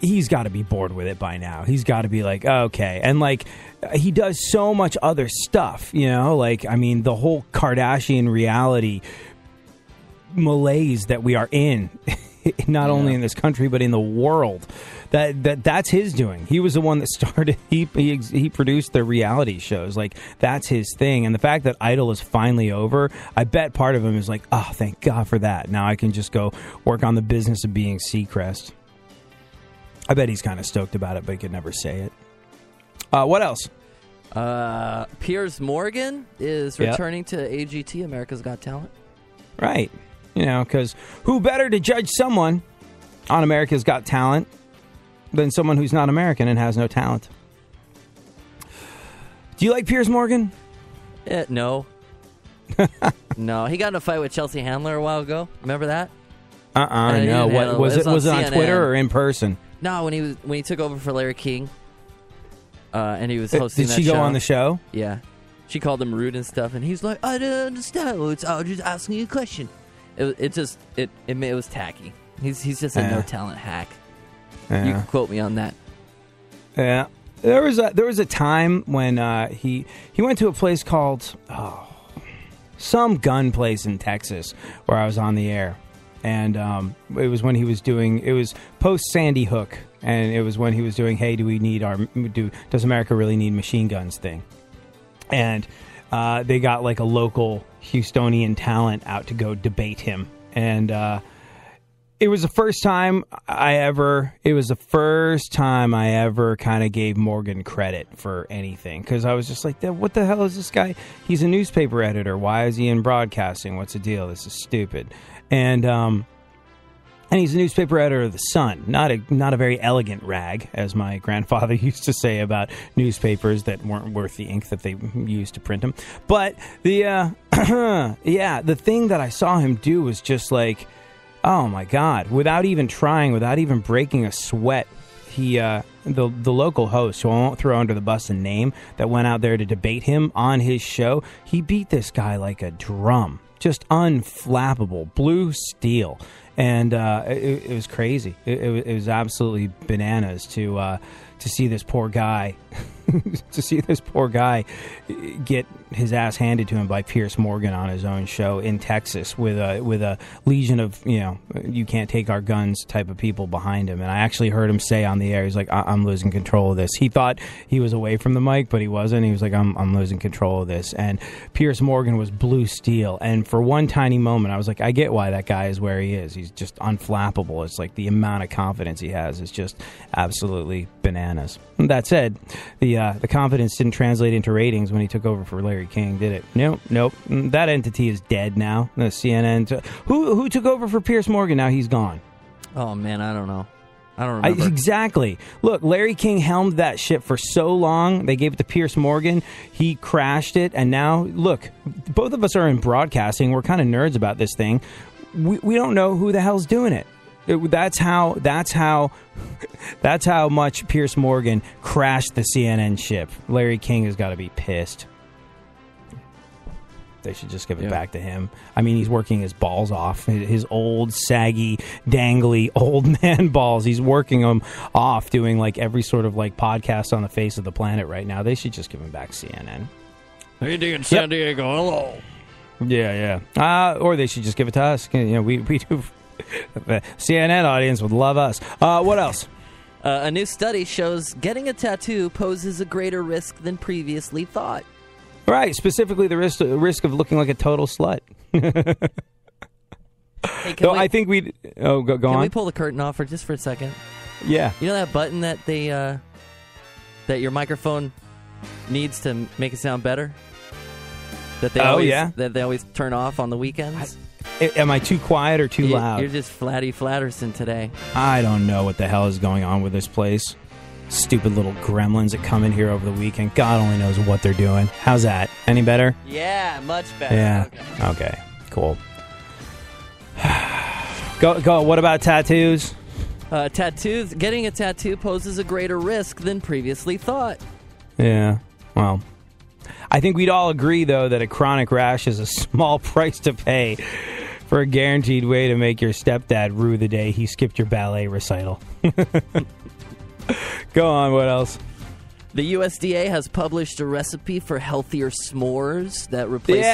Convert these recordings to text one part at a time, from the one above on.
he's got to be bored with it by now. He's got to be like, okay. And, like, he does so much other stuff, you know? Like, I mean, the whole Kardashian reality malaise that we are in, not only in this country, but in the world, that's his doing. He was the one that started, he produced the reality shows. Like, that's his thing. And the fact that Idol is finally over, I bet part of him is like, oh, thank God for that. Now I can just go work on the business of being Seacrest. I bet he's kind of stoked about it, but he could never say it. What else? Piers Morgan is returning to AGT, America's Got Talent. Right. You know, because who better to judge someone on America's Got Talent than someone who's not American and has no talent? Do you like Piers Morgan? No. No, he got in a fight with Chelsea Handler a while ago. Remember that? No. What was it? Was it on Twitter or in person? No, when he took over for Larry King, and he was hosting. Did she go on the show? Yeah, she called him rude and stuff, and he's like, "I don't understand. I was just asking you a question." It was tacky. He's just a no talent hack. Yeah. You can quote me on that. Yeah, there was a time when he went to a place called some gun place in Texas where I was on the air. And it was when he was doing, it was post Sandy Hook, and it was when he was doing, hey, does America really need machine guns thing? And they got like a local Houstonian talent out to go debate him. And it was the first time I ever kind of gave Morgan credit for anything, because I was just like, what the hell is this guy? He's a newspaper editor. Why is he in broadcasting? What's the deal? This is stupid. And he's a newspaper editor of The Sun, not a very elegant rag, as my grandfather used to say about newspapers that weren't worth the ink that they used to print them. But the the thing that I saw him do was just like, oh my God! Without even trying, without even breaking a sweat, he the local host, who I won't throw under the bus a name, that went out there to debate him on his show, he beat this guy like a drum. Just unflappable, blue steel, and it was crazy. It was absolutely bananas to see this poor guy, get his ass handed to him by Piers Morgan on his own show in Texas with a legion of, you can't take our guns type of people behind him. And I actually heard him say on the air, he's like, I'm losing control of this. He thought he was away from the mic, but he wasn't. He was like, I'm losing control of this. And Piers Morgan was blue steel. And for one tiny moment, I was like, I get why that guy is where he is. He's just unflappable. It's like the amount of confidence he has is just absolutely bananas. That said, the confidence didn't translate into ratings when he took over for Larry King, did it? Nope. That entity is dead now. The CNN. Who took over for Piers Morgan? Now he's gone. Oh man, I don't know. I don't remember. Exactly. Look, Larry King helmed that ship for so long. They gave it to Piers Morgan. He crashed it, and now look, both of us are in broadcasting. We're kind of nerds about this thing. We don't know who the hell's doing it. That's how much Piers Morgan crashed the CNN ship. Larry King has got to be pissed. They should just give it back to him. I mean, he's working his balls off. His old, saggy, dangly, old man balls. He's working them off, doing like every sort of like podcast on the face of the planet right now. They should just give him back CNN. How you doing, San Diego? Hello. Yeah. Or they should just give it to us. We do. The CNN audience would love us. What else? A new study shows getting a tattoo poses a greater risk than previously thought. Right, specifically the risk of looking like a total slut. Hey, I think we'd... Oh, go on. Can we pull the curtain off for just a second? Yeah. You know that button that they that your microphone needs to make it sound better? That they always turn off on the weekends? Am I too quiet or too loud? You're just Flatty Flatterson today. I don't know what the hell is going on with this place. Stupid little gremlins that come in here over the weekend. God only knows what they're doing. How's that? Any better? Yeah, much better. Yeah. Okay. Cool. Go. What about tattoos? Tattoos. Getting a tattoo poses a greater risk than previously thought. Yeah. Well, I think we'd all agree, though, that a chronic rash is a small price to pay for a guaranteed way to make your stepdad rue the day he skipped your ballet recital. Go on, what else? The USDA has published a recipe for healthier s'mores that replace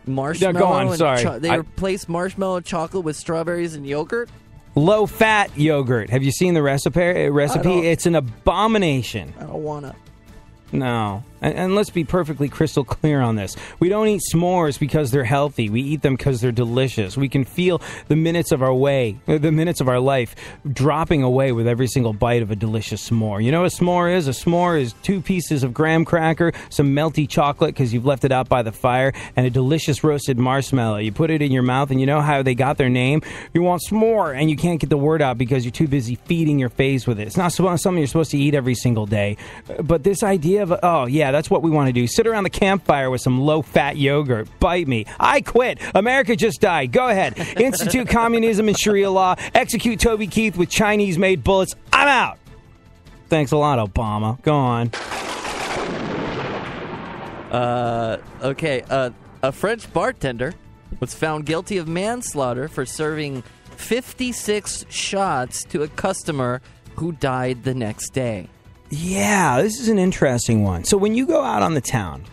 marshmallow. No, go on, sorry. They replace marshmallow and chocolate with strawberries and yogurt. Low-fat yogurt. Have you seen the recipe? It's an abomination. I don't want to. No. And let's be perfectly crystal clear on this. We don't eat s'mores because they're healthy. We eat them because they're delicious. We can feel the minutes of our life dropping away with every single bite of a delicious s'more. You know what a s'more is? A s'more is 2 pieces of graham cracker, some melty chocolate because you've left it out by the fire, and a delicious roasted marshmallow. You put it in your mouth, and you know how they got their name? You want s'more, and you can't get the word out because you're too busy feeding your face with it. It's not something you're supposed to eat every single day. But this idea of, that's what we want to do. Sit around the campfire with some low-fat yogurt. Bite me. I quit. America just died. Go ahead. Institute communism and Sharia law. Execute Toby Keith with Chinese-made bullets. I'm out. Thanks a lot, Obama. Go on. Okay. A French bartender was found guilty of manslaughter for serving 56 shots to a customer who died the next day. Yeah, this is an interesting one. So when you go out on the town,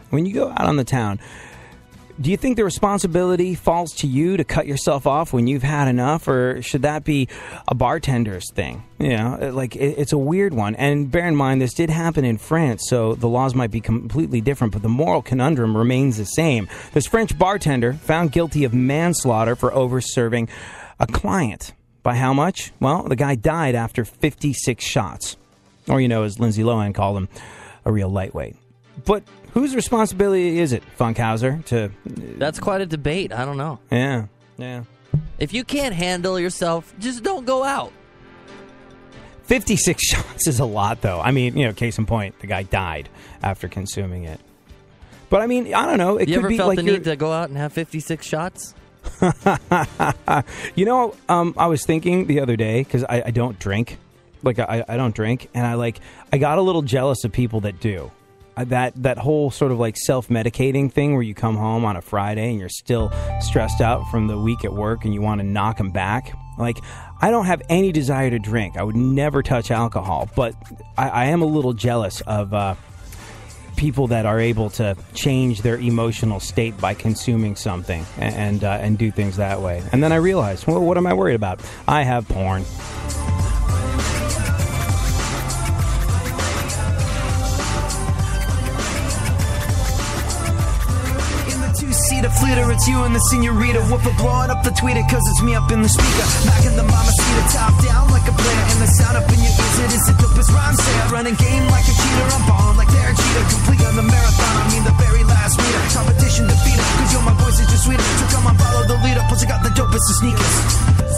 do you think the responsibility falls to you to cut yourself off when you've had enough, or should that be a bartender's thing? You know, like it's a weird one. And bear in mind, this did happen in France, so the laws might be completely different, but the moral conundrum remains the same. This French bartender found guilty of manslaughter for over-serving a client. By how much? Well, the guy died after 56 shots. Or, as Lindsay Lohan called him, a real lightweight. But whose responsibility is it, Funkhauser, That's quite a debate. I don't know. Yeah. If you can't handle yourself, just don't go out. 56 shots is a lot, though. I mean, case in point, the guy died after consuming it. But, I mean, I don't know. You ever felt the need to go out and have 56 shots? I was thinking the other day, because I don't drink. Like, I don't drink, and I got a little jealous of people that do. That whole sort of like self-medicating thing where you come home on a Friday and you're still stressed out from the week at work and you want to knock them back. Like, I don't have any desire to drink. I would never touch alcohol, but I am a little jealous of people that are able to change their emotional state by consuming something and do things that way. And then I realized, well, what am I worried about? I have porn. The flitter, it's you and the senorita. Whooper blowing up the tweeter, cause it's me up in the speaker. Knocking the mama seat top down like a player. And the sound up in your ears, it is the dopest rhyme. Say I run a game like a cheater. I'm ballin' like Derek Jeter. Complete on the marathon, I mean the very last meter. Competition defeated, cause yo, my voice is just sweeter. So come on, follow the leader, plus I got the dopest of sneakers.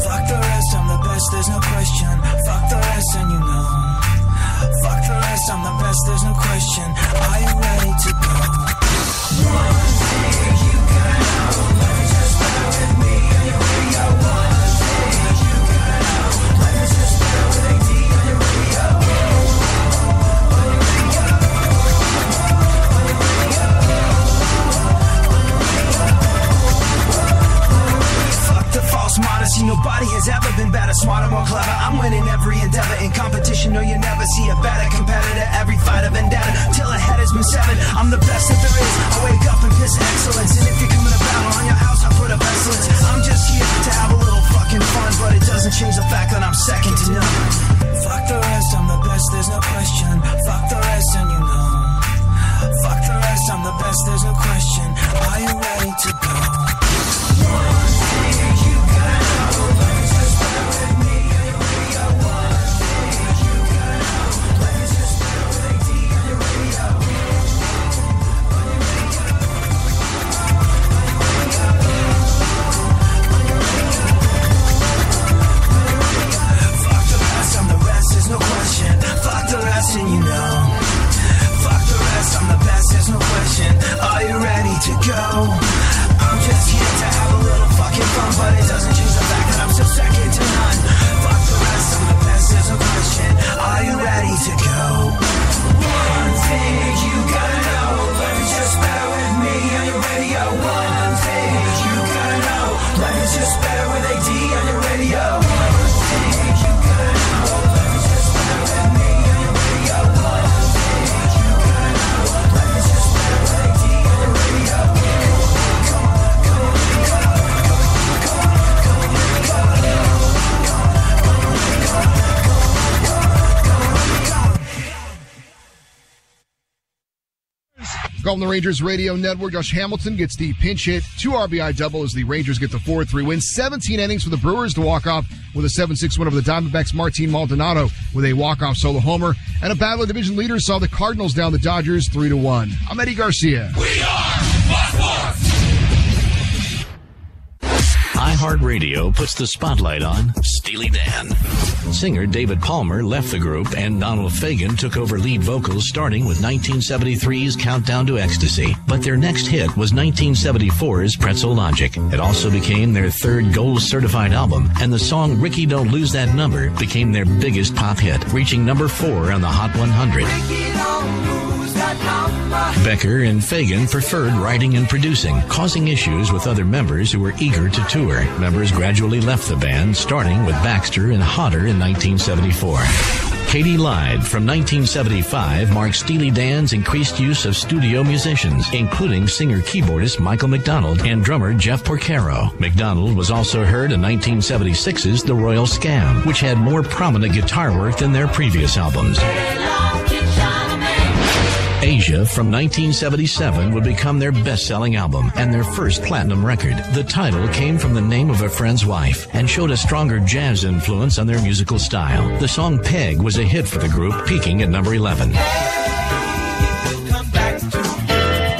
Fuck the rest, I'm the best, there's no question. Fuck the rest and you know. Fuck the rest, I'm the best, there's no question. Are you ready to go? One thing you gotta know, life is just better with me. Are you ready? One thing you gotta know, life is just better with AD. Are you ready? Are you ready? Fuck the false modesty. Nobody has ever been better, smarter, more clever. I'm winning every endeavor. In competition, no, you never see a better competitor. Every fight a vendetta, till a head has been severed. I'm the best that there is. I wake up and piss excellence. And if you're coming to battle on your house, I put up excellence. I'm just here to have a little fucking fun, but it doesn't change the fact that I'm second to none. Fuck the rest, I'm the best, there's no question. Fuck the rest and you know. Fuck the rest, I'm the best, there's no question. Are you ready to go? One thing you gotta know, life is just better with me. Are you ready? One thing you gotta know, life is off on the Rangers radio network. Josh Hamilton gets the pinch hit. 2 RBI double as the Rangers get the 4-3 win. 17 innings for the Brewers to walk off with a 7-6 win over the Diamondbacks. Martin Maldonado with a walk-off solo homer. And a battle of division leaders saw the Cardinals down the Dodgers 3-1. I'm Eddie Garcia. We are Fox Sports. iHeartRadio puts the spotlight on Steely Dan. Singer David Palmer left the group and Donald Fagen took over lead vocals starting with 1973's Countdown to Ecstasy. But their next hit was 1974's Pretzel Logic. It also became their third gold-certified album, and the song Ricky Don't Lose That Number became their biggest pop hit, reaching number 4 on the Hot 100. Becker and Fagen preferred writing and producing, causing issues with other members who were eager to tour. Members gradually left the band, starting with Baxter and Hodder in 1974. Katie Lied from 1975 marked Steely Dan's increased use of studio musicians, including singer-keyboardist Michael McDonald and drummer Jeff Porcaro. McDonald was also heard in 1976's The Royal Scam, which had more prominent guitar work than their previous albums. Asia from 1977 would become their best-selling album and their first platinum record. The title came from the name of a friend's wife and showed a stronger jazz influence on their musical style. The song Peg was a hit for the group, peaking at number 11.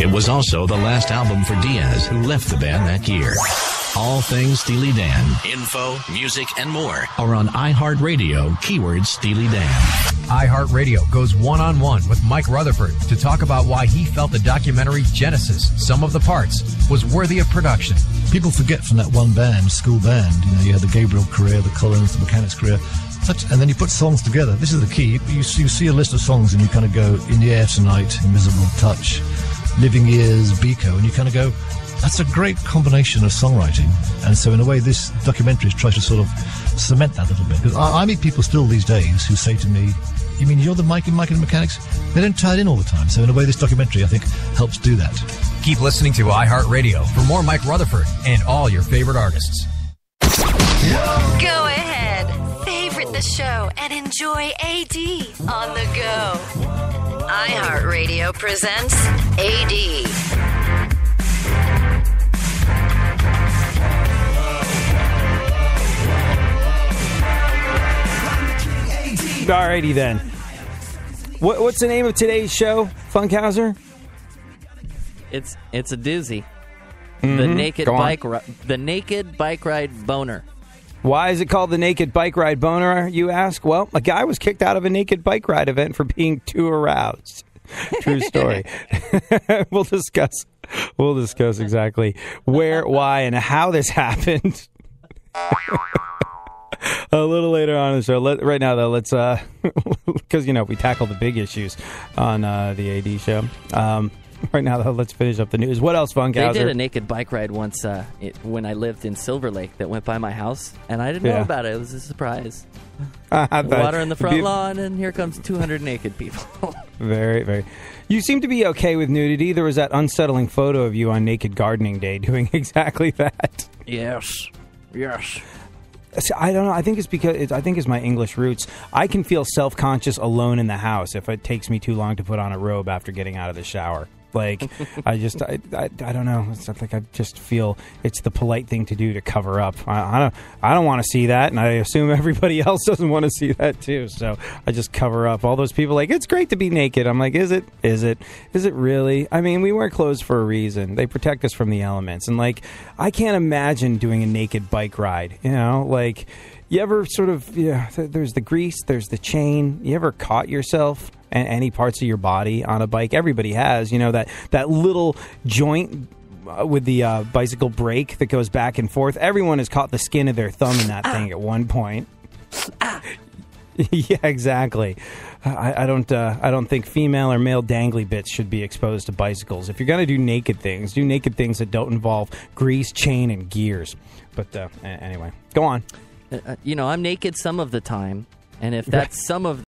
It was also the last album for Diaz, who left the band that year. All things Steely Dan, info, music, and more are on iHeartRadio, keyword Steely Dan. iHeartRadio goes one-on-one with Mike Rutherford to talk about why he felt the documentary Genesis, Sum of the Parts, was worthy of production. People forget from that one band, school band, you had the Gabriel career, the Collins, the Mechanics career, and then you put songs together. This is the key. You see a list of songs and you kind of go, In the Air Tonight, Invisible Touch, Living Years, Biko, and you kind of go, that's a great combination of songwriting. And so in a way, this documentary tries to sort of cement that a little bit. Because I meet people still these days who say to me, you mean you're the Mike and the Mechanics? They don't tie it in all the time. So in a way, this documentary, I think, helps do that. Keep listening to iHeartRadio for more Mike Rutherford and all your favorite artists. Go ahead. Favorite the show and enjoy AD on the go. iHeartRadio presents AD. Alrighty then. What's the name of today's show, Funkhauser? It's a doozy. Mm-hmm. The naked bike ride boner. Why is it called the naked bike ride boner, you ask? Well, a guy was kicked out of a naked bike ride event for being too aroused. True story. We'll discuss exactly where, why, and how this happened. A little later on in the show. Right now, though, let's, because, we tackle the big issues on the AD show. Right now, though, let's finish up the news. What else, Funkhauser? They did a naked bike ride once when I lived in Silver Lake that went by my house, and I didn't know about it. It was a surprise. Water in the front lawn, and here comes 200 naked people. Very, very. You seem to be okay with nudity. There was that unsettling photo of you on Naked Gardening Day doing exactly that. Yes. I don't know. I think it's because I think it's my English roots. I can feel self-conscious alone in the house if it takes me too long to put on a robe after getting out of the shower. Like, I don't know. It's not like I just feel it's the polite thing to do to cover up. I don't want to see that, and I assume everybody else doesn't want to see that too. So I just cover up. All those people like, it's great to be naked. I'm like, is it really? I mean, we wear clothes for a reason. They protect us from the elements, and like, I can't imagine doing a naked bike ride. Like, you ever sort of there's the grease, there's the chain. You ever caught yourself and any parts of your body on a bike? Everybody has, that little joint with the bicycle brake that goes back and forth. Everyone has caught the skin of their thumb in that thing at one point. Yeah, exactly. I don't think female or male dangly bits should be exposed to bicycles. If you're gonna do naked things that don't involve grease, chain, and gears. But anyway, go on. I'm naked some of the time. And if that's some of